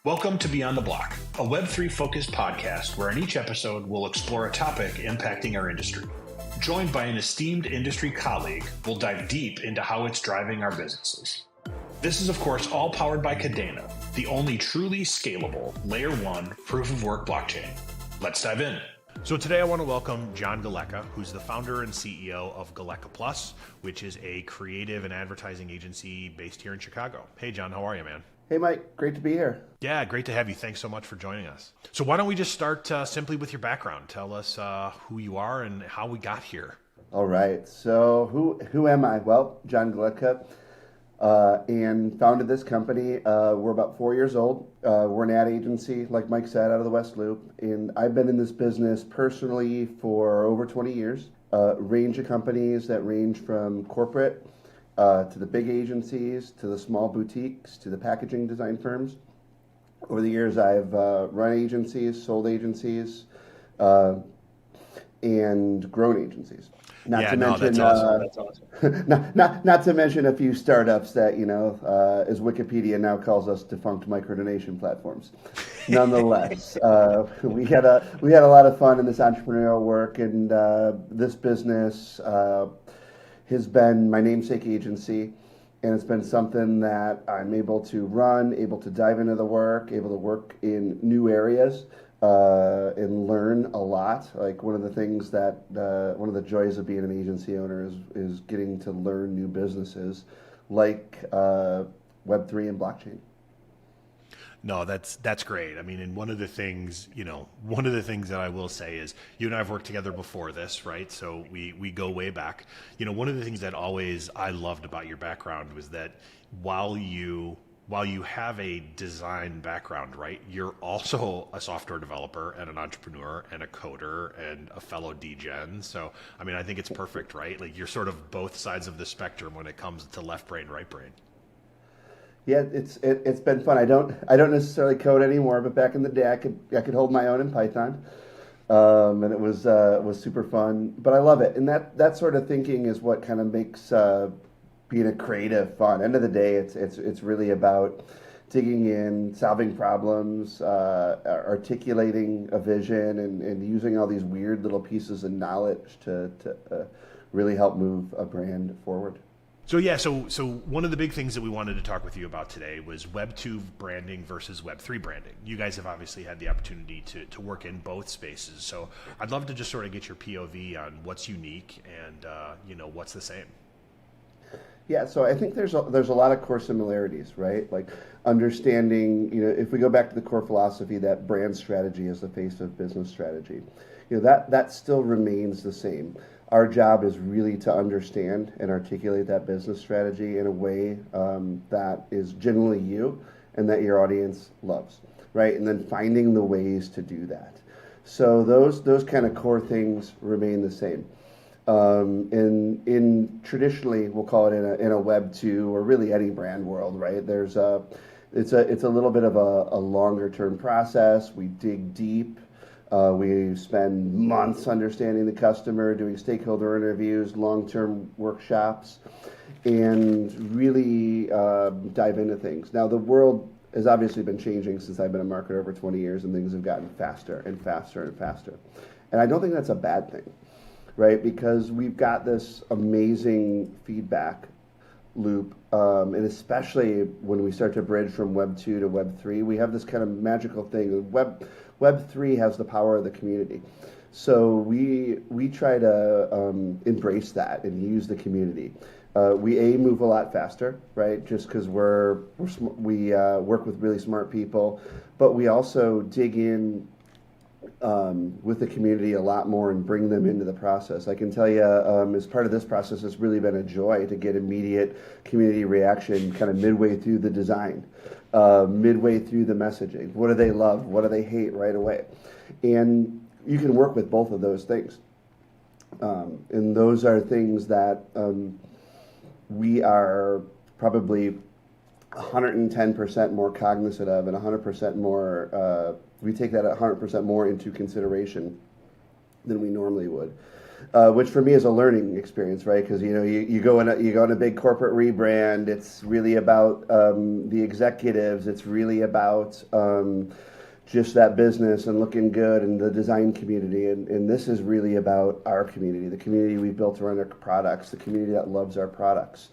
Welcome to Beyond the Block, a Web3 focused podcast where in each episode we'll explore a topic impacting our industry. Joined by an esteemed industry colleague, we'll dive deep into how it's driving our businesses. This is, of course, all powered by Kadena, the only truly scalable Layer 1 proof-of-work blockchain. Let's dive in. So today I want to welcome John Geleka, who's the founder and CEO of Geleka Plus, which is a creative and advertising agency based here in Chicago. Hey, John, how are you, man? Hey, Mike. Great to be here. Yeah, great to have you. Thanks so much for joining us. So why don't we just start simply with your background? Tell us who you are and how we got here. All right. So who am I? Well, John Geletka, and founded this company. We're about 4 years old. We're an ad agency, like Mike said, out of the West Loop. And I've been in this business personally for over 20 years. Range of companies that range from corporate to the big agencies, to the small boutiques, to the packaging design firms. Over the years, I've run agencies, sold agencies, and grown agencies. That's awesome. Not to mention a few startups that, as Wikipedia now calls us, defunct microdonation platforms. Nonetheless, we had a lot of fun in this entrepreneurial work, and this business has been my namesake agency, and it's been something that I'm able to run, able to dive into the work, able to work in new areas, and learn a lot. Like one of the things that, one of the joys of being an agency owner is getting to learn new businesses like Web3 and blockchain. No, that's great. I mean, and one of the things that I will say is you and I have worked together before this, right? So we go way back. One of the things that I loved about your background was that while you have a design background, right, you're also a software developer and an entrepreneur and a coder and a fellow DGen. So, I mean, I think it's perfect, right? Like you're sort of both sides of the spectrum when it comes to left brain, right brain. Yeah, it's been fun. I don't necessarily code anymore, but back in the day, I could hold my own in Python, and it was super fun. But I love it, and that sort of thinking is what kind of makes being a creative fun. End of the day, it's really about digging in, solving problems, articulating a vision, and using all these weird little pieces of knowledge to really help move a brand forward. So one of the big things that we wanted to talk with you about today was Web2 branding versus Web3 branding. You guys have obviously had the opportunity to work in both spaces. So I'd love to just sort of get your POV on what's unique and what's the same. Yeah, so I think there's a lot of core similarities, right? Like understanding, if we go back to the core philosophy that brand strategy is the face of business strategy, that still remains the same. Our job is really to understand and articulate that business strategy in a way that is genuinely you and that your audience loves, right? And then finding the ways to do that. So those kind of core things remain the same. In traditionally, we'll call it in a Web2 or really any brand world, right? It's a little bit of a longer term process. We dig deep. We spend months understanding the customer, doing stakeholder interviews, long-term workshops, and really dive into things. Now, the world has obviously been changing since I've been a marketer over 20 years, and things have gotten faster and faster and faster. And I don't think that's a bad thing, right? Because we've got this amazing feedback loop, and especially when we start to bridge from Web 2 to Web 3, we have this kind of magical thing. Web 3 has the power of the community. So we try to embrace that and use the community. We move a lot faster, right? Just because we work with really smart people, but we also dig in with the community a lot more and bring them into the process. I can tell you, as part of this process, it's really been a joy to get immediate community reaction kind of midway through the design, midway through the messaging. What do they love? What do they hate right away? And you can work with both of those things. And those are things that we are probably 110% more cognizant of and 100% more we take that 100% more into consideration than we normally would. which for me is a learning experience, right? Because you go in a big corporate rebrand. It's really about the executives. It's really about just that business and looking good and the design community. And this is really about our community, the community we built around our products, the community that loves our products.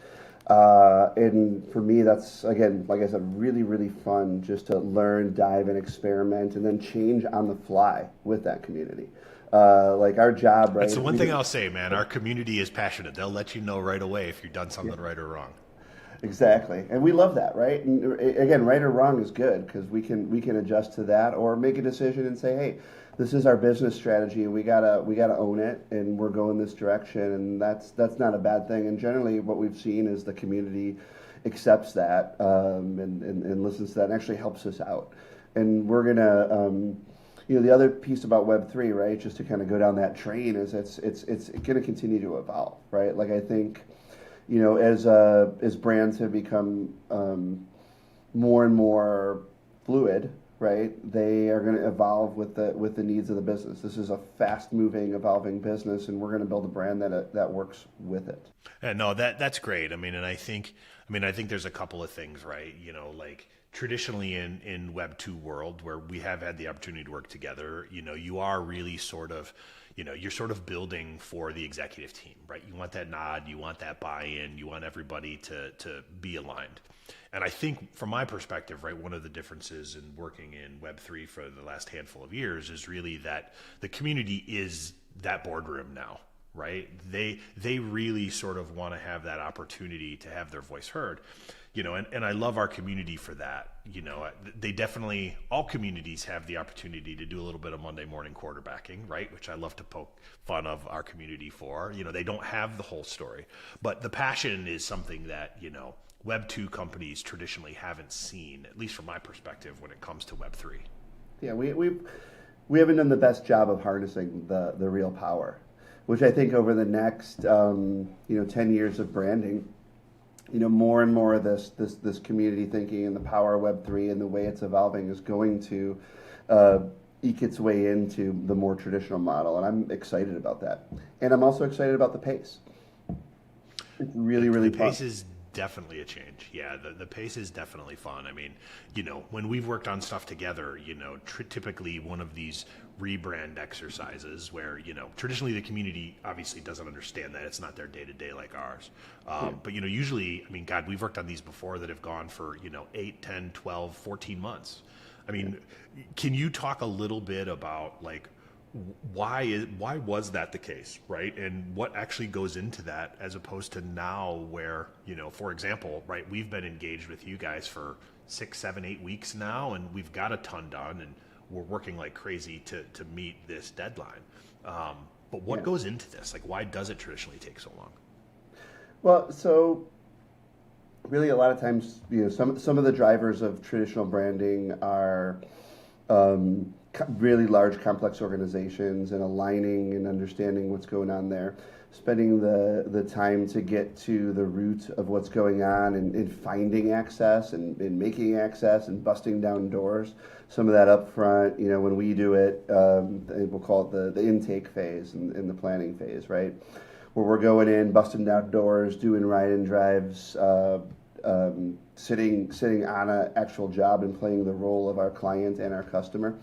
And for me, that's, again, like I said, really, really fun just to learn, dive, and experiment, and then change on the fly with that community. Like our job, right? That's the one thing I'll say, man. Our community is passionate. They'll let you know right away if you've done something right or wrong. Exactly, and we love that, right? And again, right or wrong is good because we can adjust to that or make a decision and say, hey, this is our business strategy. We gotta own it, and we're going this direction, and that's not a bad thing. And generally, what we've seen is the community accepts that and listens to that, and actually helps us out. And we're gonna. The other piece about Web3, right, just to kind of go down that train, is it's going to continue to evolve, right? Like I think, as brands have become more and more fluid, right, they are going to evolve with the needs of the business. This is a fast-moving, evolving business, and we're going to build a brand that works with it. No, that's great. I think there's a couple of things, right? Like traditionally in Web 2 world where we have had the opportunity to work together, you are really sort of, you're sort of building for the executive team, right? You want that nod, you want that buy-in, you want everybody to be aligned. And I think from my perspective, right, one of the differences in working in Web 3 for the last handful of years is really that the community is that boardroom now. Right? They really sort of want to have that opportunity to have their voice heard, and I love our community for that. They definitely, all communities have the opportunity to do a little bit of Monday morning quarterbacking, right? Which I love to poke fun of our community for. They don't have the whole story, but the passion is something that, Web 2 companies traditionally haven't seen, at least from my perspective, when it comes to Web 3. Yeah, we haven't done the best job of harnessing the real power, which I think over the next 10 years of branding, more and more of this community thinking and the power of Web3 and the way it's evolving is going to eke its way into the more traditional model, and I'm excited about that. And I'm also excited about the pace. It's really, really fun. The pace is definitely a change. Yeah, the pace is definitely fun. When we've worked on stuff together, typically one of these rebrand exercises where, traditionally the community obviously doesn't understand that. It's not their day-to-day like ours. But, usually, God, we've worked on these before that have gone for, 8, 10, 12, 14 months. Can you talk a little bit about, like, why was that the case, right? And what actually goes into that as opposed to now where, for example, right, we've been engaged with you guys for 6, 7, 8 weeks now, and we've got a ton done, and we're working like crazy to meet this deadline. But what goes into this? Like, why does it traditionally take so long? Well, so really a lot of times, some of the drivers of traditional branding are really large, complex organizations and aligning and understanding what's going on there, spending the time to get to the root of what's going on and finding access and making access and busting down doors. Some of that up front, when we do it, we'll call it the intake phase and the planning phase, right? Where we're going in, busting down doors, doing ride-in drives, sitting on an actual job and playing the role of our client and our customer.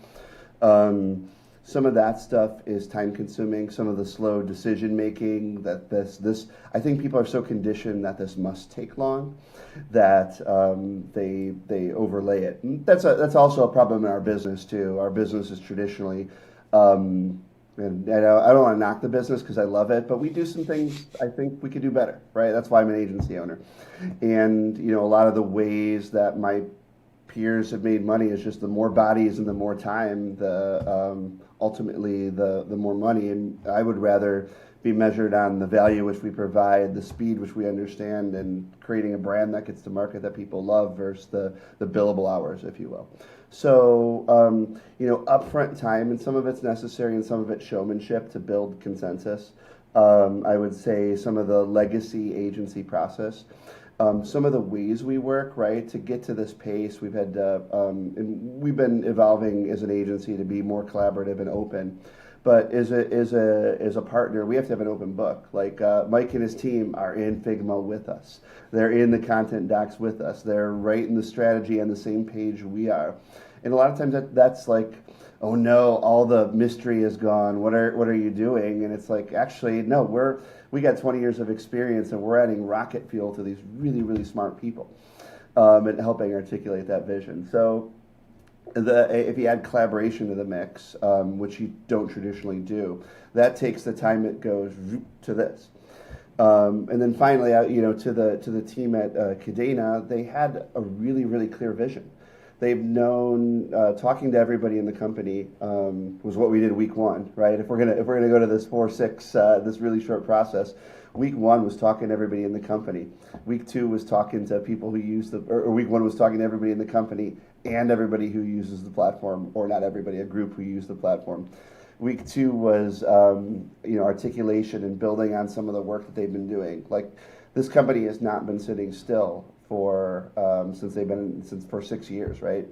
Some of that stuff is time consuming. Some of the slow decision making that this I think people are so conditioned that this must take long that they overlay it. And that's also a problem in our business too. Our business is traditionally, and I don't want to knock the business because I love it, but we do some things I think we could do better, right? That's why I'm an agency owner, and a lot of the ways that my peers have made money is just the more bodies and the more time, ultimately the more money. And I would rather be measured on the value which we provide, the speed which we understand, and creating a brand that gets to market that people love versus the billable hours, if you will. So, upfront time, and some of it's necessary and some of it's showmanship to build consensus. I would say some of the legacy agency process. Some of the ways we work, right, to get to this pace, we've had, and we've been evolving as an agency to be more collaborative and open. But as a partner, we have to have an open book. Like Mike and his team are in Figma with us. They're in the content docs with us. They're writing the strategy on the same page we are. And a lot of times that's like, oh no, all the mystery is gone. What are you doing? And it's like, actually, no, we got 20 years of experience, and we're adding rocket fuel to these really, really smart people, and helping articulate that vision. So if you add collaboration to the mix, which you don't traditionally do, that takes the time it goes to this. And then finally, to the team at Kadena, they had a really, really clear vision. They've known talking to everybody in the company was what we did week one, right? If we're gonna go to this 4-6 this really short process, week one was talking to everybody in the company. Week two was talking to people who use or week one was talking to everybody in the company and everybody who uses the platform, or not everybody, a group who use the platform. Week two was articulation and building on some of the work that they've been doing. Like, this company has not been sitting still for for 6 years, right?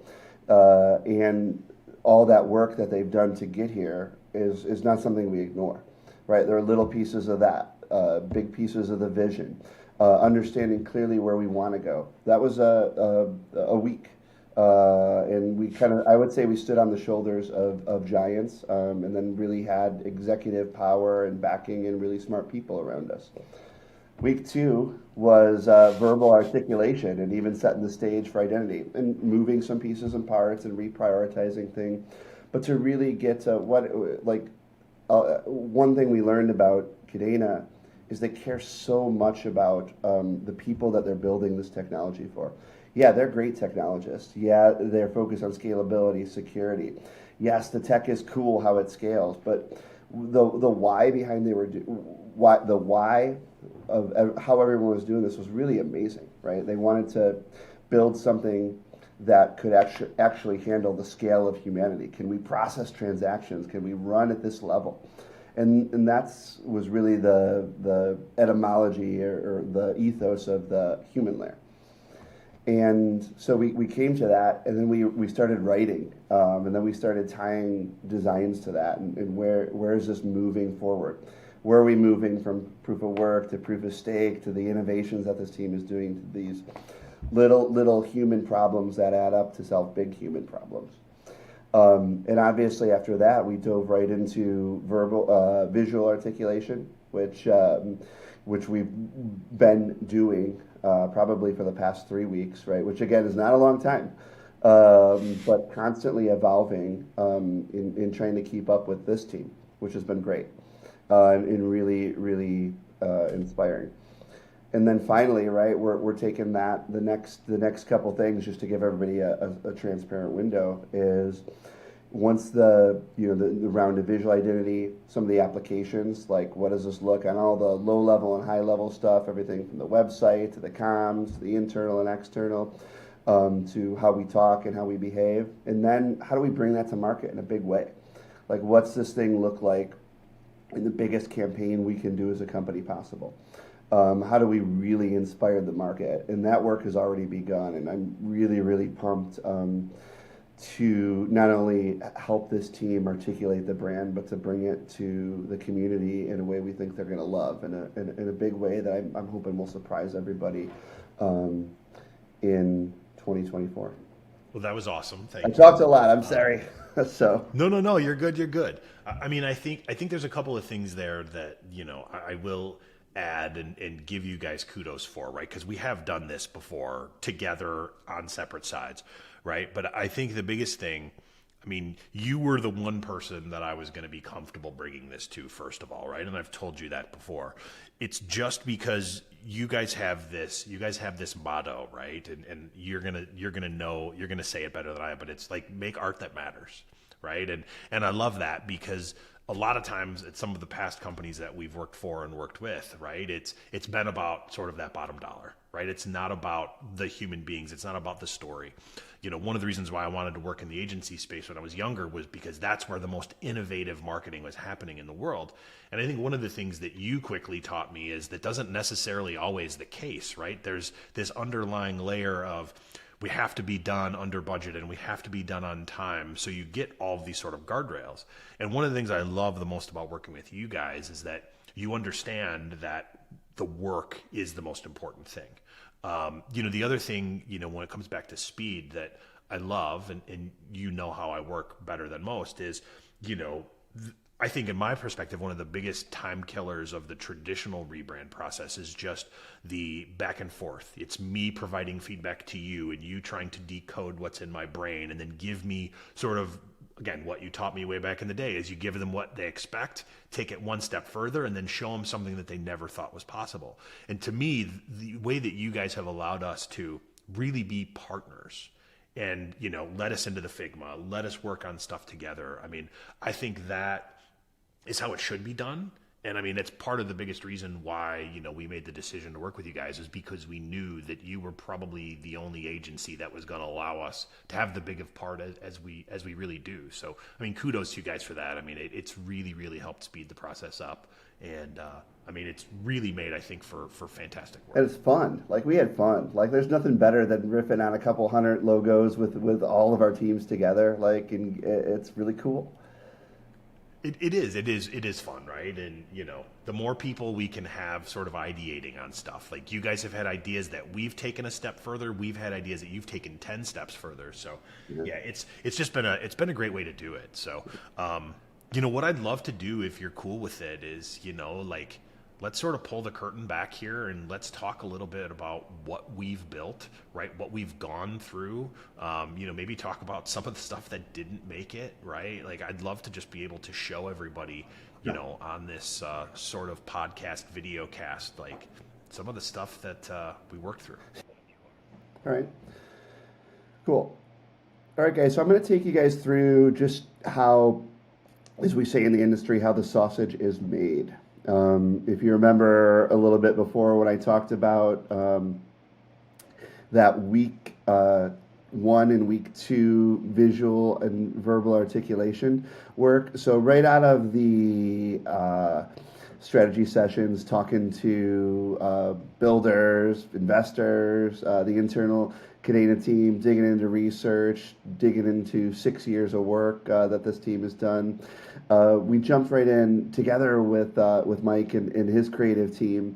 And all that work that they've done to get here is not something we ignore, right? There are little pieces of that, big pieces of the vision, understanding clearly where we want to go. That was a week. And I would say we stood on the shoulders of giants, and then really had executive power and backing and really smart people around us. Week two was verbal articulation and even setting the stage for identity and moving some pieces and parts and reprioritizing things. But to really get to one thing we learned about Kadena is they care so much about the people that they're building this technology for. Yeah, they're great technologists. Yeah, they're focused on scalability, security. Yes, the tech is cool how it scales, but the why behind the why of how everyone was doing this was really amazing, right? They wanted to build something that could actually handle the scale of humanity. Can we process transactions? Can we run at this level? And that's was really the etymology or the ethos of the human layer. And so we came to that, and then we started writing, and then we started tying designs to that, and where is this moving forward? Where are we moving from proof of work to proof of stake to the innovations that this team is doing to these little human problems that add up to solve big human problems? And obviously after that, we dove right into visual articulation, which we've been doing probably for the past 3 weeks, right? Which again is not a long time, but constantly evolving in trying to keep up with this team, which has been great and really, really inspiring. And then finally, right, we're taking that the next couple things, just to give everybody a transparent window, is once the round of visual identity, some of the applications, like what does this look on all the low level and high level stuff, everything from the website to the comms, to the internal and external, to how we talk and how we behave, and then how do we bring that to market in a big way? Like, what's this thing look like in the biggest campaign we can do as a company possible? How do we really inspire the market? And that work has already begun, and I'm really, really pumped to not only help this team articulate the brand, but to bring it to the community in a way we think they're going to love, in a big way that I'm hoping will surprise everybody in 2024. Well, that was awesome. Thank you. I talked a lot. I'm sorry. So No. You're good. You're good. I mean, I think there's a couple of things there that I will add and give you guys kudos for, right? Because we have done this before together on separate sides, right? But I think the biggest thing, I mean, you were the one person that I was going to be comfortable bringing this to, first of all, right? And I've told you that before. It's just because you guys have this motto, right? And you're gonna say it better than I am, but it's like, make art that matters, right? And I love that, because a lot of times at some of the past companies that we've worked for and worked with, right, it's been about sort of that bottom dollar, right? It's not about the human beings. It's not about the story. One of the reasons why I wanted to work in the agency space when I was younger was because that's where the most innovative marketing was happening in the world. And I think one of the things that you quickly taught me is that doesn't necessarily always the case, right? There's this underlying layer of, we have to be done under budget and we have to be done on time. So you get all of these sort of guardrails. And one of the things I love the most about working with you guys is that you understand that the work is the most important thing. The other thing, when it comes back to speed that I love, and how I work better than most is, I think in my perspective, one of the biggest time killers of the traditional rebrand process is just the back and forth. It's me providing feedback to you and you trying to decode what's in my brain and then give me sort of, again, what you taught me way back in the day is you give them what they expect, take it one step further, and then show them something that they never thought was possible. And to me, the way that you guys have allowed us to really be partners and, let us into the Figma, let us work on stuff together. I mean, I think that is how it should be done. And I mean, it's part of the biggest reason why, we made the decision to work with you guys is because we knew that you were probably the only agency that was going to allow us to have the big of part as we really do. So, I mean, kudos to you guys for that. I mean, it's really, really helped speed the process up. And, it's really made, I think, for fantastic work. And it's fun. Like, we had fun. Like, there's nothing better than riffing on a couple hundred logos with all of our teams together. Like, and it's really cool. It is fun, right? And, the more people we can have sort of ideating on stuff, like you guys have had ideas that we've taken a step further. We've had ideas that you've taken 10 steps further. So yeah, it's just been a great way to do it. So, what I'd love to do if you're cool with it is, let's sort of pull the curtain back here and let's talk a little bit about what we've built, right? What we've gone through, maybe talk about some of the stuff that didn't make it, right? Like, I'd love to just be able to show everybody, on this sort of podcast video cast, like some of the stuff that we worked through. All right. Cool. All right, guys. So I'm going to take you guys through just how, as we say in the industry, how the sausage is made. If you remember a little bit before when I talked about that week 1 and week 2 visual and verbal articulation work. So right out of the strategy sessions, talking to builders, investors, the internal Kadena team, digging into research, digging into 6 years of work that this team has done. We jumped right in together with Mike and his creative team,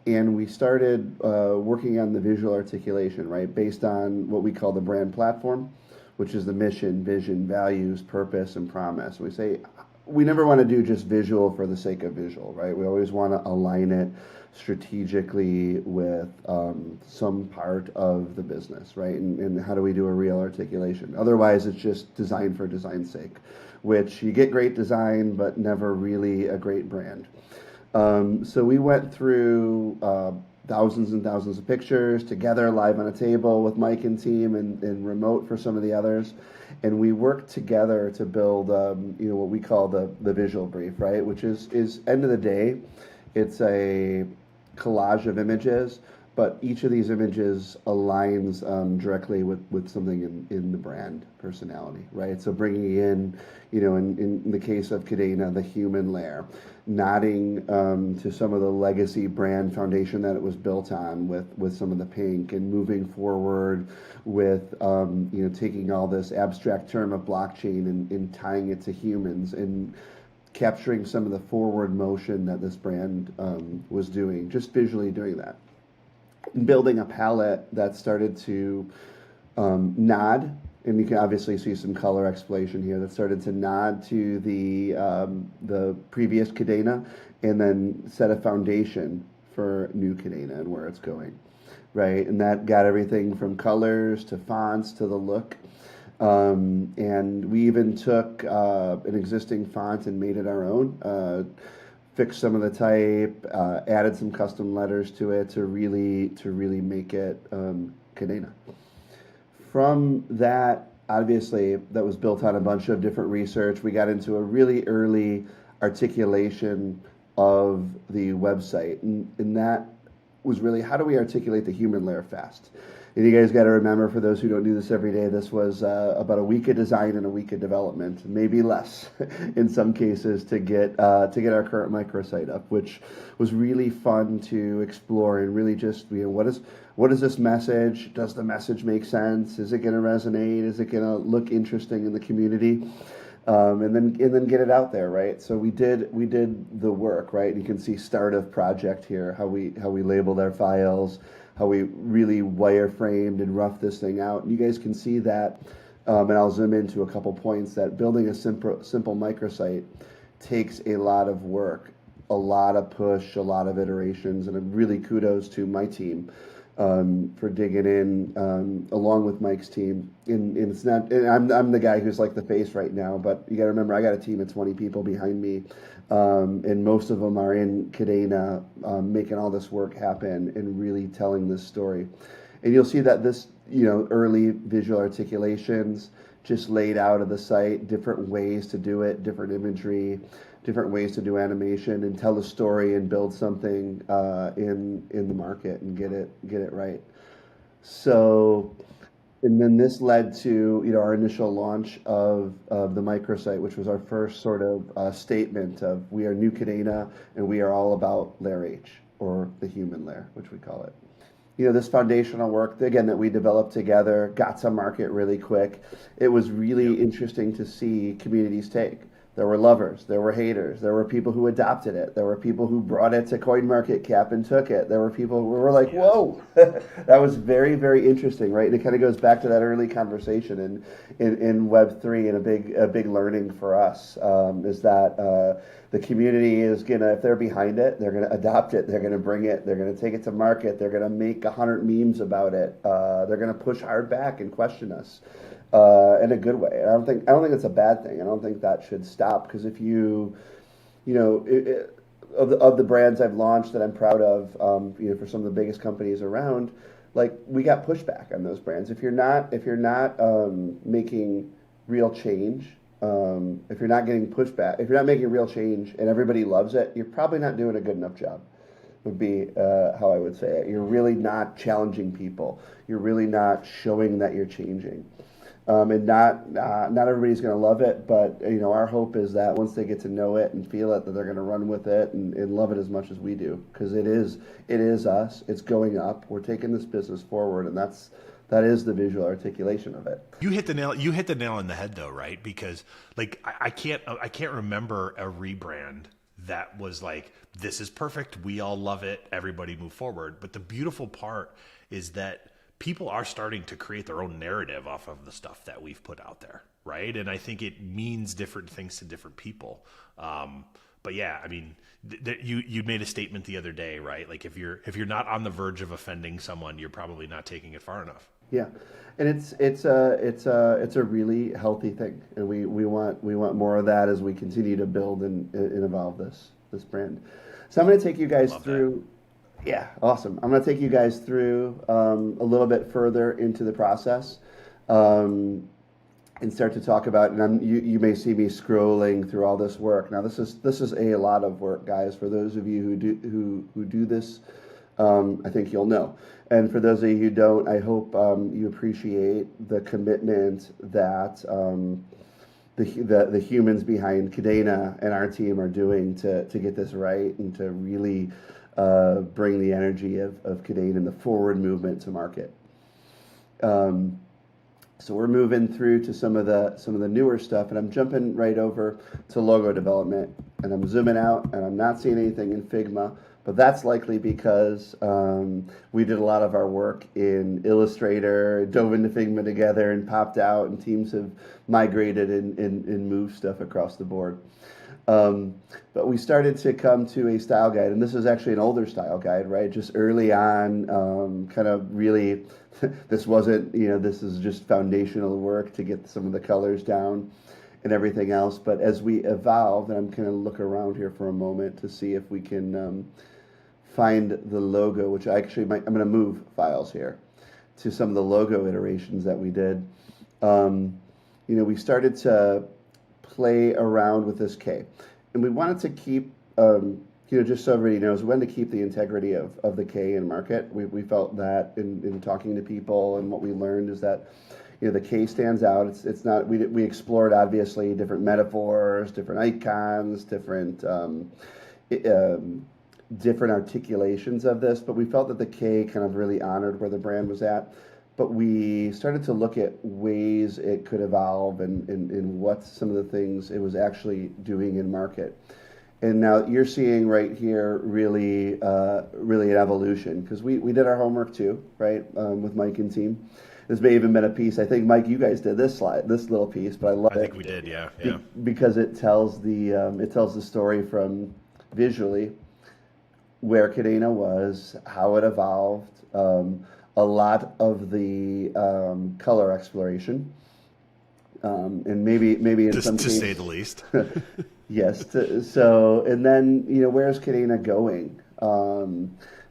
and we started working on the visual articulation, right, based on what we call the brand platform, which is the mission, vision, values, purpose, and promise. We say we never want to do just visual for the sake of visual, right? We always want to align it strategically with some part of the business, right? And how do we do a real articulation? Otherwise, it's just design for design's sake, which you get great design, but never really a great brand. So we went through thousands and thousands of pictures together, live on a table with Mike and team, and remote for some of the others. And we worked together to build, what we call the visual brief, right? Which is end of the day, it's a collage of images, but each of these images aligns directly with something in the brand personality, right? So bringing in, in the case of Kadena, the human layer, nodding to some of the legacy brand foundation that it was built on with some of the pink, and moving forward with, taking all this abstract term of blockchain and tying it to humans and capturing some of the forward motion that this brand was doing, just visually doing that. And building a palette that started to nod, and you can obviously see some color exploration here, that started to nod to the previous Kadena, and then set a foundation for new Kadena and where it's going, right? And that got everything from colors to fonts to the look. And we even took an existing font and made it our own, fixed some of the type, added some custom letters to it to really make it Kadena. From that, obviously, that was built on a bunch of different research. We got into a really early articulation of the website, and that was really, how do we articulate the human layer fast? And you guys got to remember, for those who don't do this every day, this was about a week of design and a week of development, maybe less in some cases, to get our current microsite up, which was really fun to explore and really just, what is this message? Does the message make sense? Is it going to resonate? Is it going to look interesting in the community? And then get it out there, right? So we did the work, right? And you can see start of project here, how we labeled our files, how we really wireframed and roughed this thing out. And you guys can see that, and I'll zoom into a couple points, that building a simple microsite takes a lot of work, a lot of push, a lot of iterations, and really kudos to my team for digging in, along with Mike's team. And it's not, and I'm the guy who's like the face right now, but you got to remember, I got a team of 20 people behind me, and most of them are in Kadena, making all this work happen and really telling this story. And you'll see that this, early visual articulations just laid out of the site, different ways to do it, different imagery, different ways to do animation and tell a story and build something in the market and get it right. So, and then this led to our initial launch of the microsite, which was our first sort of statement of, we are New Kadena and we are all about layer H, or the human layer, which we call it. This foundational work, again, that we developed together, got to market really quick. It was really interesting to see communities take. There were lovers, there were haters, there were people who adopted it, there were people who brought it to CoinMarketCap and took it, there were people who were like, whoa. That was very, very interesting, right? And it kind of goes back to that early conversation in Web3, and a big learning for us is that the community is gonna, if they're behind it, they're gonna adopt it, they're gonna bring it, they're gonna take it to market, they're gonna make 100 memes about it, they're gonna push hard back and question us. In a good way. I don't think it's a bad thing. I don't think that should stop, because if of the brands I've launched that I'm proud of, for some of the biggest companies around, like, we got pushback on those brands. If you're not making real change, if you're not getting pushback, if you're not making real change and everybody loves it, you're probably not doing a good enough job. Would be how I would say it. You're really not challenging people. You're really not showing that you're changing. And not everybody's going to love it, but our hope is that once they get to know it and feel it, that they're going to run with it and love it as much as we do, because it is us. It's going up. We're taking this business forward, and that is the visual articulation of it. You hit the nail on the head, though, right? Because like I can't remember a rebrand that was like, this is perfect, we all love it, everybody move forward. But the beautiful part is that people are starting to create their own narrative off of the stuff that we've put out there, right? And I think it means different things to different people. But yeah, I mean, you made a statement the other day, right? Like, if you're not on the verge of offending someone, you're probably not taking it far enough. Yeah, and it's a really healthy thing, and we want more of that as we continue to build and evolve this brand. So I'm going to take you guys through. That. Yeah, awesome. I'm going to take you guys through a little bit further into the process, and start to talk about. And you may see me scrolling through all this work. Now, this is a lot of work, guys. For those of you who do this, I think you'll know. And for those of you who don't, I hope you appreciate the commitment that the humans behind Kadena and our team are doing to get this right and to really bring the energy of Kadena and the forward movement to market. So we're moving through to some of the newer stuff, and I'm jumping right over to logo development, and I'm zooming out, and I'm not seeing anything in Figma, but that's likely because we did a lot of our work in Illustrator, dove into Figma together, and popped out, and teams have migrated and moved stuff across the board. But we started to come to a style guide, and this is actually an older style guide, right? Just early on, kind of really, this wasn't, this is just foundational work to get some of the colors down and everything else. But as we evolved, and I'm going to look around here for a moment to see if we can find the logo, which I'm going to move files here to some of the logo iterations that we did. We started to play around with this K, and we wanted to keep just so everybody knows, when to keep the integrity of the K in market. We felt that in talking to people, and what we learned is that the K stands out. It's not, we explored obviously different metaphors, different icons, different articulations of this, but we felt that the K kind of really honored where the brand was at. But we started to look at ways it could evolve and what some of the things it was actually doing in market. And now you're seeing right here really an evolution, because we did our homework too, right, with Mike and team. This may even been a piece. I think, Mike, you guys did this little piece, but I love it. I think we did, yeah. Because it tells the story from visually where Kadena was, how it evolved, a lot of the color exploration, and maybe in some cases, to say the least. Yes. And then where's Kadena going?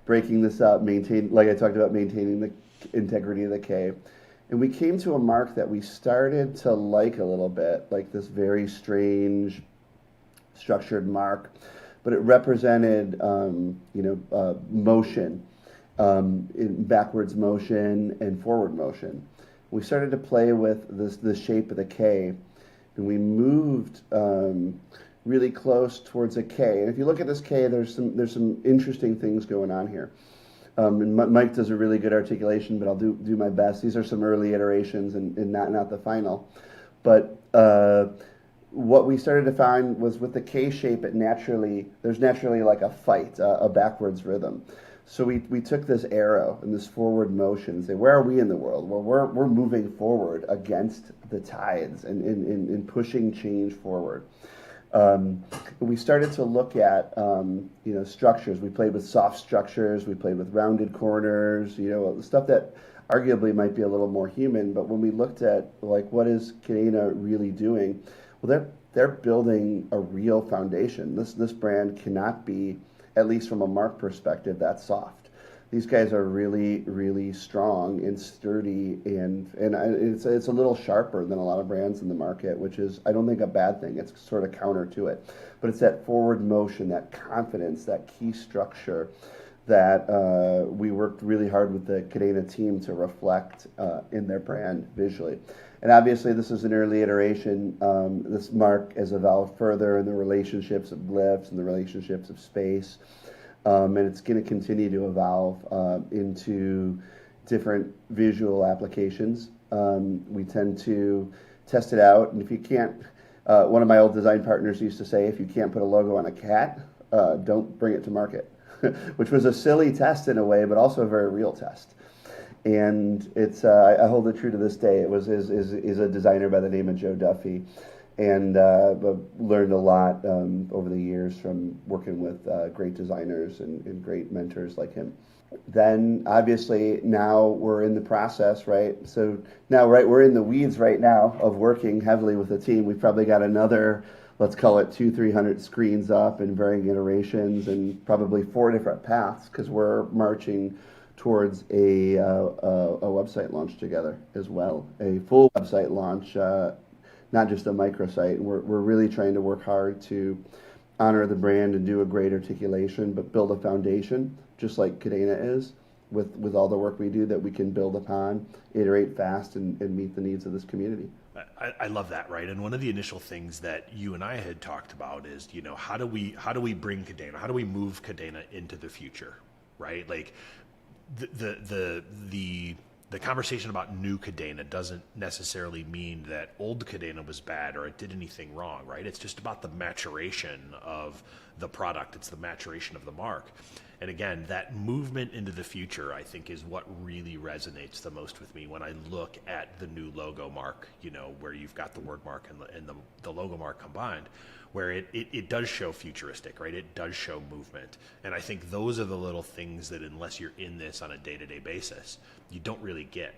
Breaking this up, like I talked about, maintaining the integrity of the K. And we came to a mark that we started to like a little bit, like this very strange structured mark, but it represented motion, in backwards motion and forward motion. We started to play with the shape of the K, and we moved really close towards a K. And if you look at this K, there's some interesting things going on here. And Mike does a really good articulation, but I'll do my best. These are some early iterations and not the final. But what we started to find was with the K shape, there's naturally like a fight, a backwards rhythm. So we took this arrow and this forward motion and say, where are we in the world? Well, we're moving forward against the tides and pushing change forward. We started to look at structures. We played with soft structures. We played with rounded corners. Stuff that arguably might be a little more human. But when we looked at like what is Kadena really doing, well, they're building a real foundation. This brand cannot be, at least from a mark perspective, that soft. These guys are really, really strong and sturdy, and it's a little sharper than a lot of brands in the market, which is, I don't think, a bad thing. It's sort of counter to it. But it's that forward motion, that confidence, that key structure that we worked really hard with the Kadena team to reflect in their brand visually. And obviously, this is an early iteration. This mark has evolved further in the relationships of glyphs and the relationships of space. And it's going to continue to evolve into different visual applications. We tend to test it out. And if you can't, one of my old design partners used to say, if you can't put a logo on a cat, don't bring it to market, which was a silly test in a way, but also a very real test. And it's I hold it true to this day. It was is a designer by the name of Joe Duffy, and learned a lot over the years from working with great designers and great mentors like him. Then obviously now we're in the process, right? So now, right, we're in the weeds right now of working heavily with the team. We've probably got another, let's call it 200-300 screens up in varying iterations, and probably 4 different paths, because we're marching towards a website launch together as well, a full website launch, not just a microsite. We're really trying to work hard to honor the brand and do a great articulation, but build a foundation, just like Kadena is, with all the work we do, that we can build upon, iterate fast, and meet the needs of this community. I love that, right? And one of the initial things that you and I had talked about is, how do we bring Kadena, how do we move Kadena into the future, right? Like the conversation about new Kadena doesn't necessarily mean that old Kadena was bad or it did anything wrong, right? It's just about the maturation of the product. It's the maturation of the mark. And again, that movement into the future, I think, is what really resonates the most with me when I look at the new logo mark, where you've got the word mark and the logo mark combined, where it does show futuristic, right? It does show movement. And I think those are the little things that, unless you're in this on a day-to-day basis, you don't really get.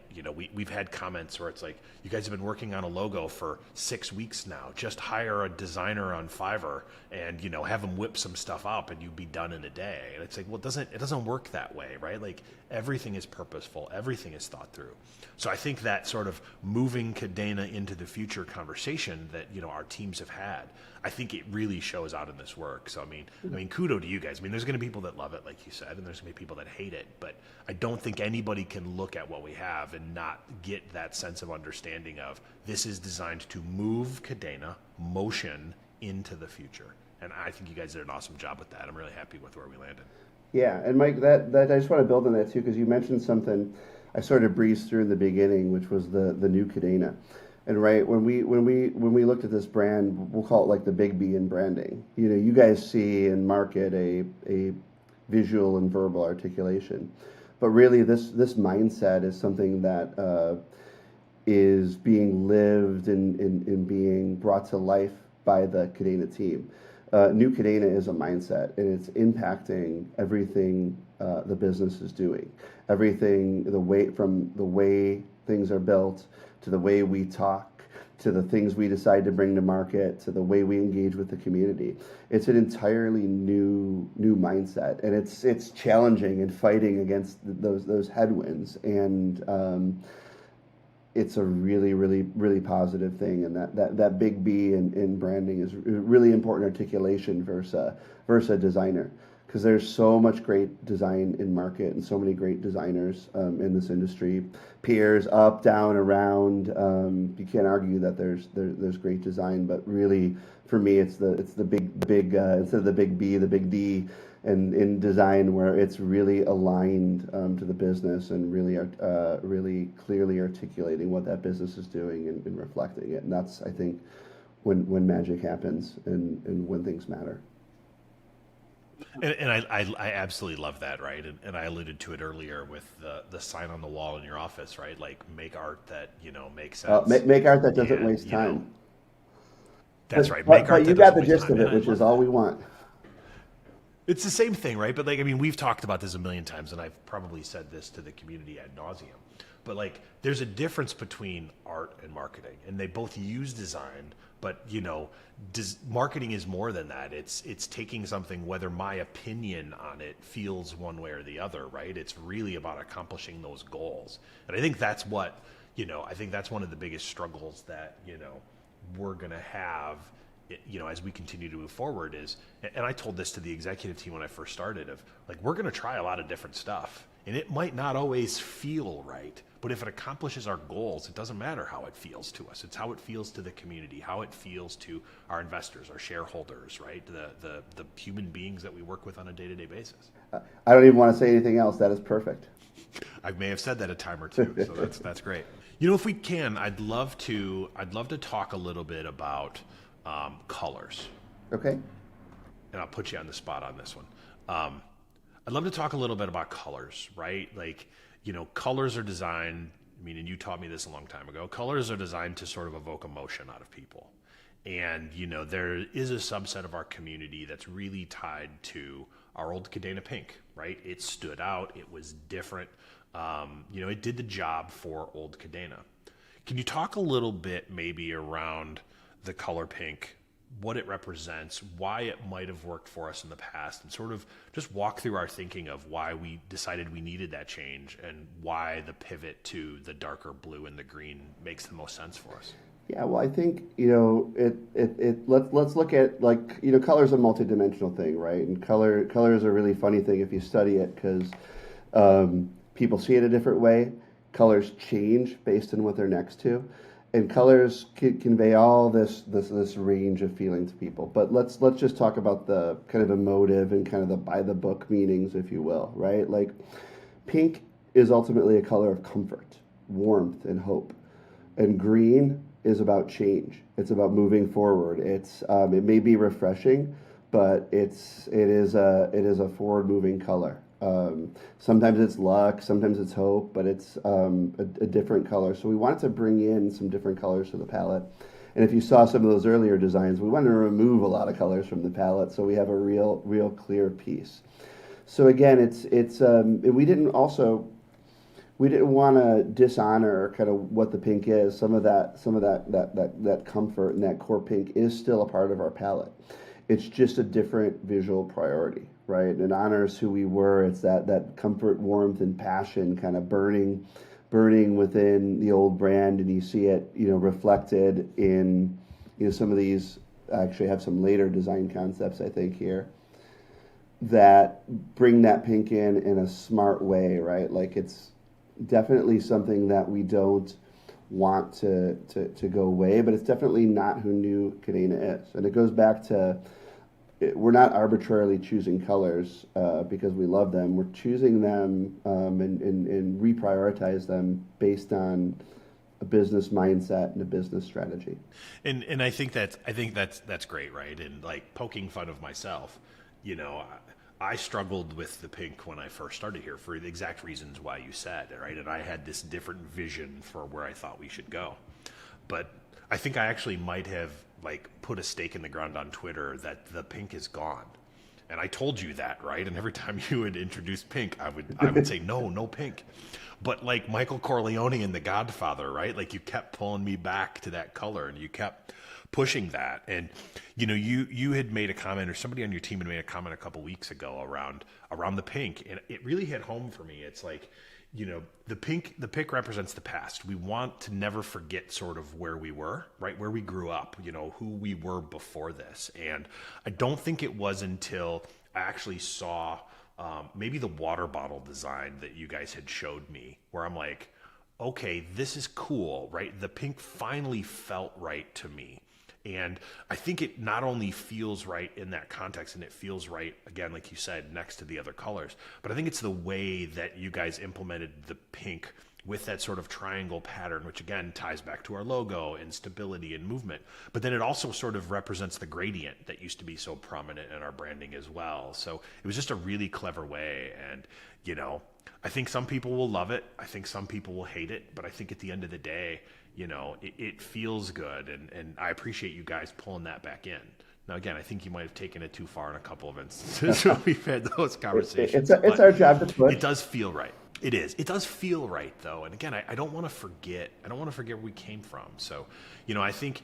We've had comments where it's like, you guys have been working on a logo for 6 weeks now. Just hire a designer on Fiverr and, have them whip some stuff up and you'd be done in a day. And it's like, well, well, it doesn't work that way, right? Like everything is purposeful, everything is thought through. So I think that sort of moving Kadena into the future conversation that, you know, our teams have had, I think it really shows out in this work. So I mean, kudos to you guys. I mean, there's going to be people that love it, like you said, and there's going to be people that hate it. But I don't think anybody can look at what we have and not get that sense of understanding of this is designed to move Kadena motion into the future. And I think you guys did an awesome job with that. I'm really happy with where we landed. Yeah, and Mike, that I just want to build on that too, because you mentioned something I sort of breezed through in the beginning, which was the new Kadena. And right when we looked at this brand, we'll call it like the big B in branding. You know, you guys see and market a visual and verbal articulation, but really this mindset is something that is being lived and being brought to life by the Kadena team. New Kadena is a mindset, and it's impacting everything the business is doing. Everything, from the way things are built, to the way we talk, to the things we decide to bring to market, to the way we engage with the community. It's an entirely new mindset, and it's challenging and fighting against those headwinds. And it's a really, really, really positive thing, and that big B in branding is really important articulation versus a designer, because there's so much great design in market and so many great designers in this industry, peers up, down, around. You can't argue that there's great design, but really for me it's the big instead of the big B, the big D. And in design, where it's really aligned to the business and really clearly articulating what that business is doing and reflecting it. And that's, I think, when magic happens and when things matter. And I absolutely love that, right? And I alluded to it earlier with the sign on the wall in your office, right? Like make art that, you know, makes sense. Make art that doesn't waste time. Know, that's right. Make art that you got the gist of it, which is all we want. It's the same thing, right? But like, I mean, we've talked about this a million times, and I've probably said this to the community ad nauseum. But like, there's a difference between art and marketing, and they both use design. But you know, marketing is more than that. It's taking something, whether my opinion on it feels one way or the other, right? It's really about accomplishing those goals, and I think that's what, you know, I think that's one of the biggest struggles that, you know, we're gonna have, you know, as we continue to move forward is, and I told this to the executive team when I first started, of like, we're going to try a lot of different stuff, and it might not always feel right, but if it accomplishes our goals, it doesn't matter how it feels to us. It's how it feels to the community, how it feels to our investors, our shareholders, right? The human beings that we work with on a day-to-day basis. I don't even want to say anything else. That is perfect. I may have said that a time or two, so that's great. You know, if we can, I'd love to talk a little bit about colors. Okay. And I'll put you on the spot on this one. I'd love to talk a little bit about colors, right? Like, you know, colors are designed, I mean, and you taught me this a long time ago, colors are designed to sort of evoke emotion out of people. And, you know, there is a subset of our community that's really tied to our old Kadena pink, right? It stood out. It was different. You know, it did the job for old Kadena. Can you talk a little bit maybe around the color pink, what it represents, why it might have worked for us in the past, and sort of just walk through our thinking of why we decided we needed that change and why the pivot to the darker blue and the green makes the most sense for us? Yeah, well, I think, you know, let's look at, like, you know, color is a multidimensional thing, right? And color is a really funny thing if you study it, because people see it a different way. Colors change based on what they're next to. And colors convey all this range of feeling to people. But let's just talk about the kind of emotive and kind of the by the book meanings, if you will, right? Like, pink is ultimately a color of comfort, warmth, and hope. And green is about change. It's about moving forward. It may be refreshing, but it is a forward moving color. Sometimes it's luck, sometimes it's hope, but it's a different color. So we wanted to bring in some different colors to the palette. And if you saw some of those earlier designs, we wanted to remove a lot of colors from the palette so we have a real clear piece. So again, we didn't want to dishonor kind of what the pink is. Some of that comfort and that core pink is still a part of our palette. It's just a different visual priority, right? And it honors who we were. It's that comfort, warmth, and passion kind of burning within the old brand, and you see it, reflected in, some of these. I actually have some later design concepts, I think, here that bring that pink in a smart way, right? Like, it's definitely something that we don't want to go away, but it's definitely not who new Kadena is. And it goes back to, we're not arbitrarily choosing colors because we love them. We're choosing them and reprioritize them based on a business mindset and a business strategy. And I think that's great, right? And like, poking fun of myself, I struggled with the pink when I first started here for the exact reasons why you said, right? And I had this different vision for where I thought we should go. But I think I actually might have like put a stake in the ground on Twitter that the pink is gone. And I told you that, right? And every time you would introduce pink, I would say, no pink. But like Michael Corleone in The Godfather, right? Like, you kept pulling me back to that color, and you kept pushing that. And you had made a comment, or somebody on your team had made a comment a couple weeks ago around the pink, and it really hit home for me. It's like, the pink represents the past. We want to never forget sort of where we were, right? Where we grew up, who we were before this. And I don't think it was until I actually saw maybe the water bottle design that you guys had showed me, where I'm like, okay, this is cool, right? The pink finally felt right to me. And I think it not only feels right in that context, and it feels right, again, like you said, next to the other colors, but I think it's the way that you guys implemented the pink with that sort of triangle pattern, which again ties back to our logo and stability and movement. But then it also sort of represents the gradient that used to be so prominent in our branding as well. So it was just a really clever way. And, I think some people will love it. I think some people will hate it. But I think at the end of the day, it feels good. And I appreciate you guys pulling that back in. Now, again, I think you might have taken it too far in a couple of instances when we've had those conversations. It's our job to push. It does feel right. It is. It does feel right, though. And again, I don't want to forget. I don't want to forget where we came from. So, I think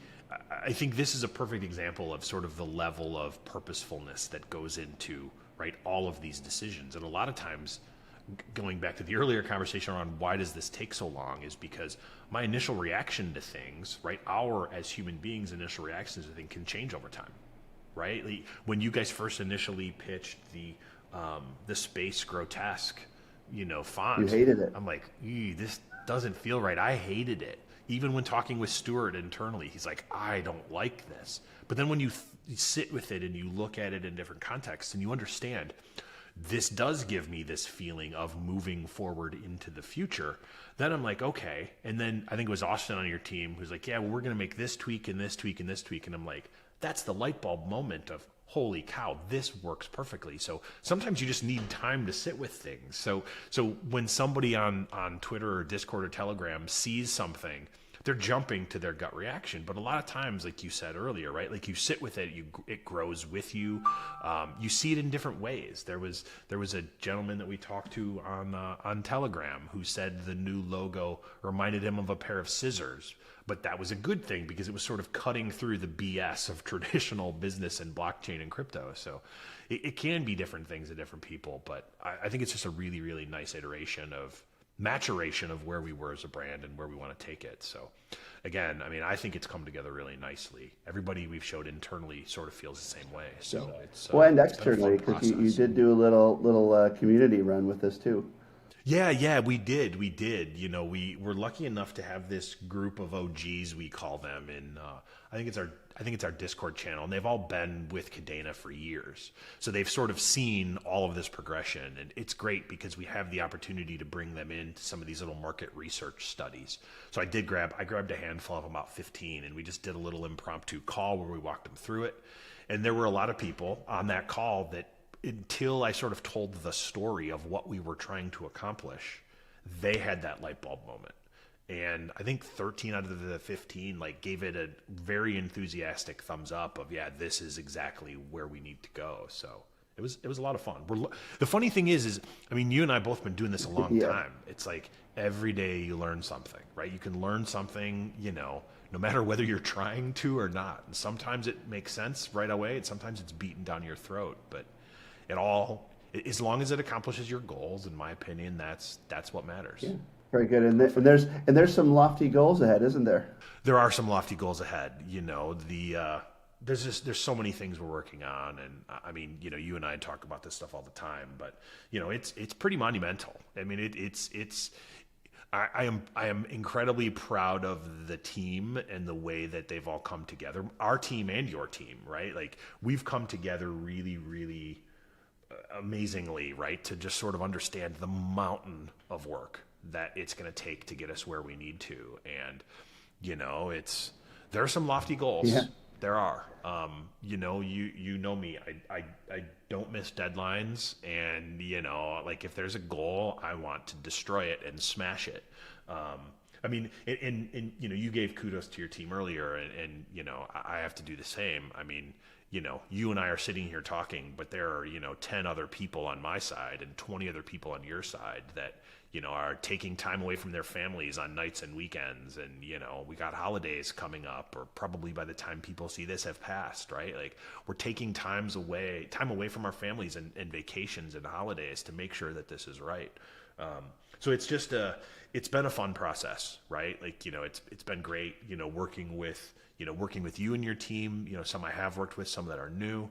this is a perfect example of sort of the level of purposefulness that goes into, right, all of these decisions. And a lot of times, going back to the earlier conversation around why does this take so long, is because my initial reaction to things, right, as human beings, initial reactions to things can change over time, right? Like, when you guys first initially pitched the space grotesque, font, you hated it. I'm like, this doesn't feel right. I hated it. Even when talking with Stuart internally, he's like, I don't like this. But then when you sit with it and you look at it in different contexts and you understand, this does give me this feeling of moving forward into the future, then I'm like, okay. And then I think it was Austin on your team who's like, yeah, well, we're going to make this tweak and this tweak and this tweak. And I'm like, that's the light bulb moment of, holy cow, this works perfectly. So sometimes you just need time to sit with things. So when somebody on Twitter or Discord or Telegram sees something, they're jumping to their gut reaction. But a lot of times, like you said earlier, right? Like, you sit with it, it grows with you. You see it in different ways. There was a gentleman that we talked to on Telegram who said the new logo reminded him of a pair of scissors. But that was a good thing because it was sort of cutting through the BS of traditional business and blockchain and crypto. So it can be different things to different people. But I think it's just a really, really nice maturation of where we were as a brand and where we want to take it. So again, I mean, I think it's come together really nicely. Everybody we've showed internally sort of feels the same way. So it's and externally, because you did do a little community run with this too. Yeah, we did. We were lucky enough to have this group of OGs, we call them, and I think it's our Discord channel, and they've all been with Kadena for years. So they've sort of seen all of this progression, and it's great because we have the opportunity to bring them into some of these little market research studies. So I grabbed a handful of them, about 15, and we just did a little impromptu call where we walked them through it. And there were a lot of people on that call that, until I sort of told the story of what we were trying to accomplish, they had that light bulb moment. And I think 13 out of the 15 gave it a very enthusiastic thumbs up of, yeah, this is exactly where we need to go. So it was a lot of fun. The funny thing is, I mean, you and I both been doing this a long time. It's like every day you learn something, right? You can learn something, no matter whether you're trying to or not. And sometimes it makes sense right away, and sometimes it's beaten down your throat. But as long as it accomplishes your goals, in my opinion, that's what matters. Yeah. Very good. And there's some lofty goals ahead, isn't there? There are some lofty goals ahead. There's so many things we're working on, and I mean, you and I talk about this stuff all the time, but it's pretty monumental. I mean, I am incredibly proud of the team and the way that they've all come together. Our team and your team, right? Like, we've come together really, really amazingly, right? To just sort of understand the mountain of work that it's going to take to get us where we need to. And, there are some lofty goals. Yeah. There are. You know me. I don't miss deadlines, and like, if there's a goal, I want to destroy it and smash it. I mean, and you gave kudos to your team earlier, and I have to do the same. I mean, you and I are sitting here talking, but there are 10 other people on my side and 20 other people on your side that are taking time away from their families on nights and weekends. And, we got holidays coming up, or probably by the time people see this have passed, right? Like, we're taking time away from our families and vacations and holidays to make sure that this is right. So it's been a fun process, right? Like, it's been great, working with you and your team, some I have worked with, some that are new,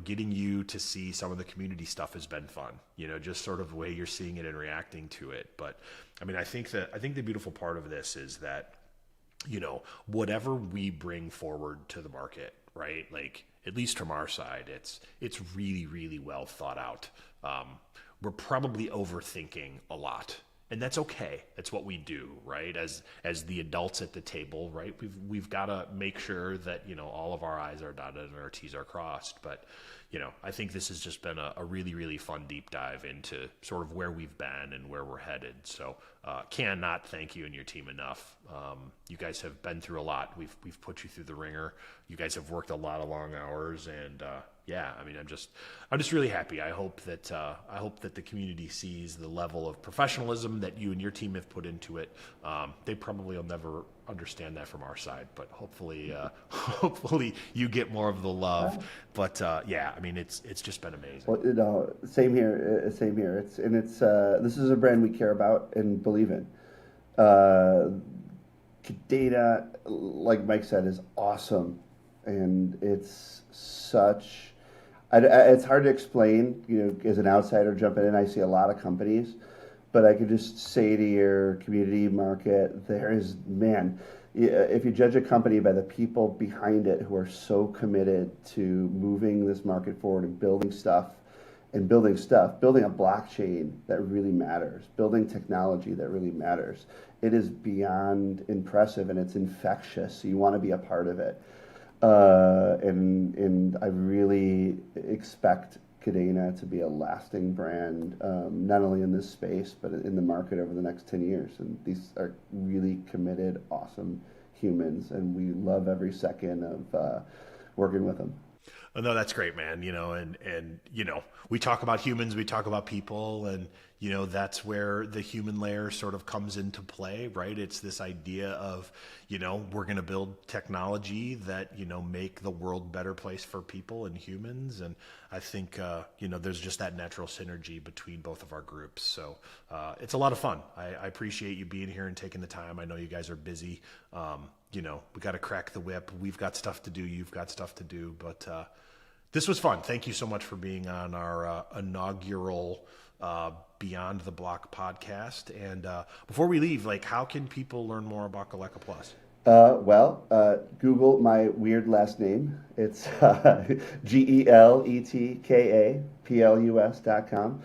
getting you to see some of the community stuff has been fun, just sort of the way you're seeing it and reacting to it. But I mean, I think the beautiful part of this is that, whatever we bring forward to the market, right? Like, at least from our side, it's really, really well thought out. We're probably overthinking a lot. And that's okay. That's what we do, right? As the adults at the table, right? We've got to make sure that, all of our I's are dotted and our T's are crossed. But, I think this has just been a really, really fun deep dive into sort of where we've been and where we're headed. So cannot thank you and your team enough. You guys have been through a lot. We've put you through the ringer. You guys have worked a lot of long hours, and yeah, I mean, I'm just really happy. I hope that the community sees the level of professionalism that you and your team have put into it. They probably will never understand that from our side, but hopefully you get more of the love. But yeah, I mean, it's just been amazing. Well, same here. This is a brand we care about and believe in. Kadena, like Mike said, is awesome, and it's such. It's hard to explain, as an outsider jumping in. I see a lot of companies, but I could just say to your community market, if you judge a company by the people behind it who are so committed to moving this market forward and building a blockchain that really matters, building technology that really matters, it is beyond impressive, and it's infectious. So you want to be a part of it. And I really expect Kadena to be a lasting brand, not only in this space, but in the market over the next 10 years. And these are really committed, awesome humans, and we love every second of working with them. Oh, no, that's great, man. And we talk about humans, we talk about people, and that's where the human layer sort of comes into play, right? It's this idea of, we're going to build technology that, make the world a better place for people and humans. And I think, there's just that natural synergy between both of our groups. So it's a lot of fun. I appreciate you being here and taking the time. I know you guys are busy. We got to crack the whip. We've got stuff to do. You've got stuff to do. But this was fun. Thank you so much for being on our inaugural Beyond the Block podcast. And before we leave, how can people learn more about Geleka Plus? Google my weird last name. It's GELETKAPLUS.com.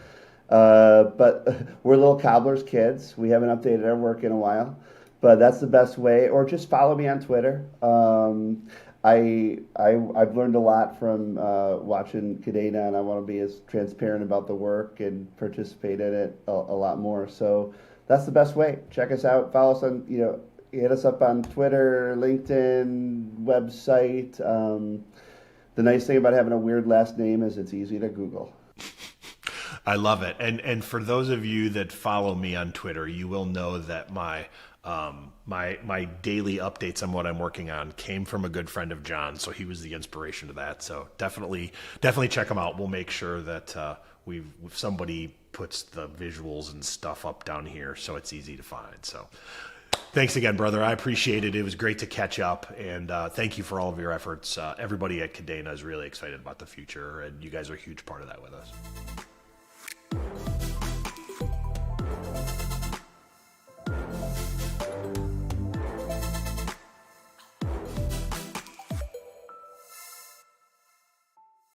But we're little cobbler's kids. We haven't updated our work in a while, but that's the best way. Or just follow me on Twitter. I've learned a lot from watching Kadena, and I want to be as transparent about the work and participate in it a lot more. So that's the best way. Check us out. Follow us on, hit us up on Twitter, LinkedIn, website. The nice thing about having a weird last name is it's easy to Google. I love it. And for those of you that follow me on Twitter, you will know that my My daily updates on what I'm working on came from a good friend of John, so he was the inspiration to that. So definitely check them out. We'll make sure that if somebody puts the visuals and stuff up down here so it's easy to find. So thanks again, brother. I appreciate it. It was great to catch up, and thank you for all of your efforts. Everybody at Kadena is really excited about the future, and you guys are a huge part of that with us.